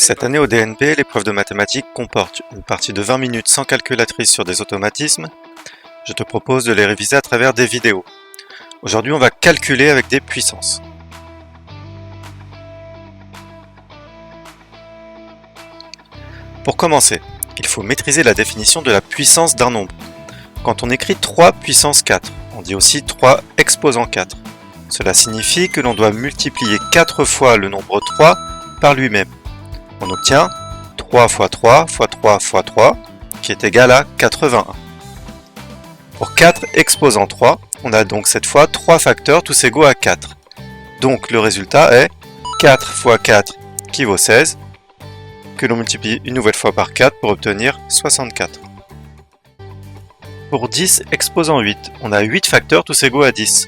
Cette année au DNP, l'épreuve de mathématiques comporte une partie de 20 minutes sans calculatrice sur des automatismes. Je te propose de les réviser à travers des vidéos. Aujourd'hui, on va calculer avec des puissances. Pour commencer, il faut maîtriser la définition de la puissance d'un nombre. Quand on écrit 3 puissance 4, on dit aussi 3 exposant 4. Cela signifie que l'on doit multiplier 4 fois le nombre 3 par lui-même. On obtient 3 fois 3 fois 3 fois 3, qui est égal à 81. Pour 4 exposant 3, on a donc cette fois 3 facteurs tous égaux à 4. Donc le résultat est 4 fois 4 qui vaut 16, que l'on multiplie une nouvelle fois par 4 pour obtenir 64. Pour 10 exposant 8, on a 8 facteurs tous égaux à 10.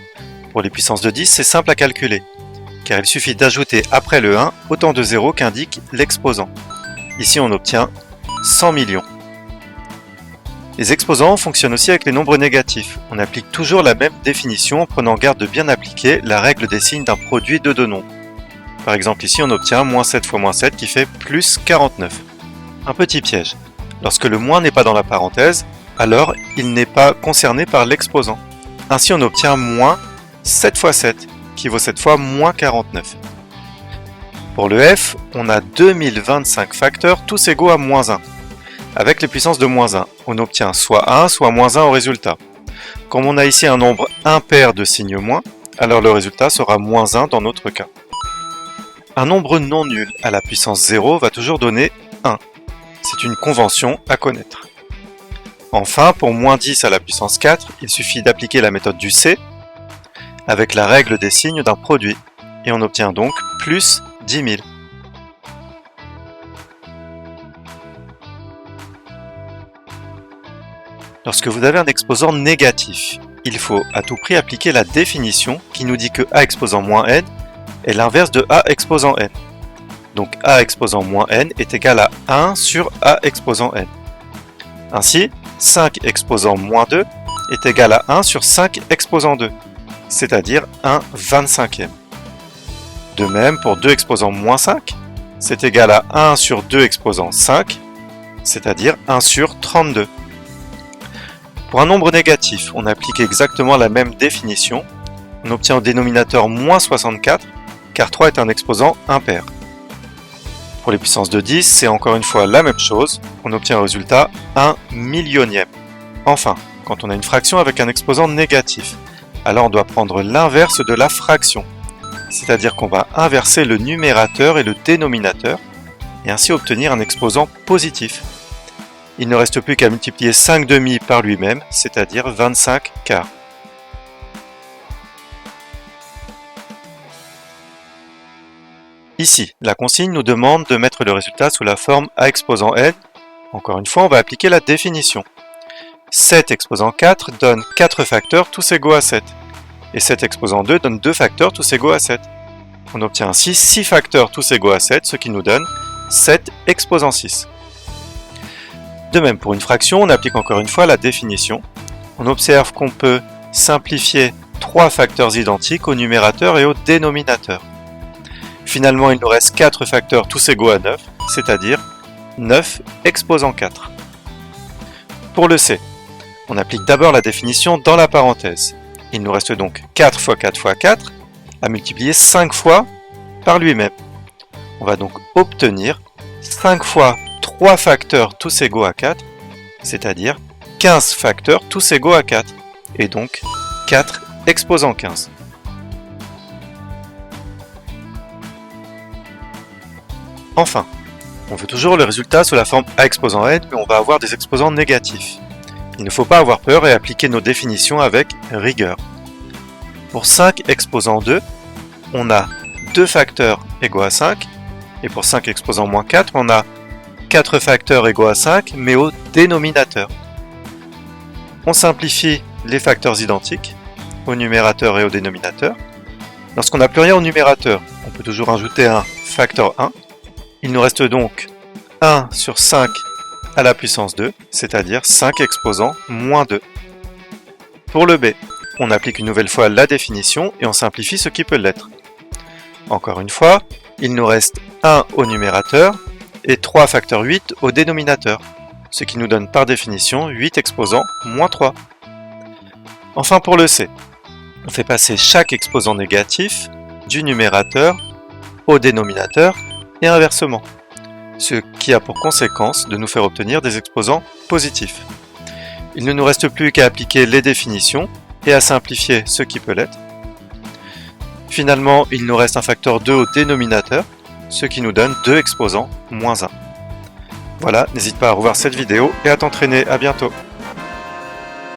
Pour les puissances de 10, c'est simple à calculer, car il suffit d'ajouter après le 1 autant de zéros qu'indique l'exposant. Ici on obtient 100 millions. Les exposants fonctionnent aussi avec les nombres négatifs. On applique toujours la même définition en prenant garde de bien appliquer la règle des signes d'un produit de deux nombres. Par exemple ici on obtient moins 7 fois moins 7 qui fait plus 49. Un petit piège. Lorsque le moins n'est pas dans la parenthèse, alors il n'est pas concerné par l'exposant. Ainsi on obtient moins 7 fois 7 qui vaut cette fois moins 49. Pour le f, on a 2025 facteurs tous égaux à moins 1. Avec les puissances de moins 1, on obtient soit 1 soit moins 1 au résultat. Comme on a ici un nombre impair de signe moins, alors le résultat sera moins 1 dans notre cas. Un nombre non nul à la puissance 0 va toujours donner 1. C'est une convention à connaître. Enfin, pour moins 10 à la puissance 4, il suffit d'appliquer la méthode du C avec la règle des signes d'un produit, et on obtient donc plus 10 000. Lorsque vous avez un exposant négatif, il faut à tout prix appliquer la définition qui nous dit que a exposant moins n est l'inverse de a exposant n. Donc a exposant moins n est égal à 1 sur a exposant n. Ainsi, 5 exposant moins 2 est égal à 1 sur 5 exposant 2, c'est-à-dire 1 25e. De même, pour 2 exposant moins 5, c'est égal à 1 sur 2 exposant 5, c'est-à-dire 1 sur 32. Pour un nombre négatif, on applique exactement la même définition. On obtient au dénominateur moins 64, car 3 est un exposant impair. Pour les puissances de 10, c'est encore une fois la même chose. On obtient au résultat 1 millionième. Enfin, quand on a une fraction avec un exposant négatif, alors on doit prendre l'inverse de la fraction. C'est-à-dire qu'on va inverser le numérateur et le dénominateur, et ainsi obtenir un exposant positif. Il ne reste plus qu'à multiplier 5 demi par lui-même, c'est-à-dire 25 quarts. Ici, la consigne nous demande de mettre le résultat sous la forme a exposant n. Encore une fois, on va appliquer la définition. 7 exposant 4 donne 4 facteurs tous égaux à 7. Et 7 exposant 2 donne 2 facteurs tous égaux à 7. On obtient ainsi 6 facteurs tous égaux à 7, ce qui nous donne 7 exposant 6. De même, pour une fraction, on applique encore une fois la définition. On observe qu'on peut simplifier 3 facteurs identiques au numérateur et au dénominateur. Finalement, il nous reste 4 facteurs tous égaux à 9, c'est-à-dire 9 exposant 4. Pour le C, on applique d'abord la définition dans la parenthèse. Il nous reste donc 4 fois 4 fois 4 à multiplier 5 fois par lui-même. On va donc obtenir 5 fois 3 facteurs tous égaux à 4, c'est-à-dire 15 facteurs tous égaux à 4, et donc 4 exposant 15. Enfin, on veut toujours le résultat sous la forme a exposant n, mais on va avoir des exposants négatifs. Il ne faut pas avoir peur et appliquer nos définitions avec rigueur. Pour 5 exposant 2, on a 2 facteurs égaux à 5, et pour 5 exposant moins 4, on a 4 facteurs égaux à 5, mais au dénominateur. On simplifie les facteurs identiques, au numérateur et au dénominateur. Lorsqu'on n'a plus rien au numérateur, on peut toujours ajouter un facteur 1. Il nous reste donc 1 sur 5 à la puissance 2, c'est-à-dire 5 exposant moins 2. Pour le B, on applique une nouvelle fois la définition et on simplifie ce qui peut l'être. Encore une fois, il nous reste 1 au numérateur et 3 facteur 8 au dénominateur, ce qui nous donne par définition 8 exposants moins 3. Enfin pour le C, on fait passer chaque exposant négatif du numérateur au dénominateur et inversement, ce qui a pour conséquence de nous faire obtenir des exposants positifs. Il ne nous reste plus qu'à appliquer les définitions et à simplifier ce qui peut l'être. Finalement, il nous reste un facteur 2 au dénominateur, ce qui nous donne 2 exposants moins 1. Voilà, n'hésite pas à revoir cette vidéo et à t'entraîner. À bientôt.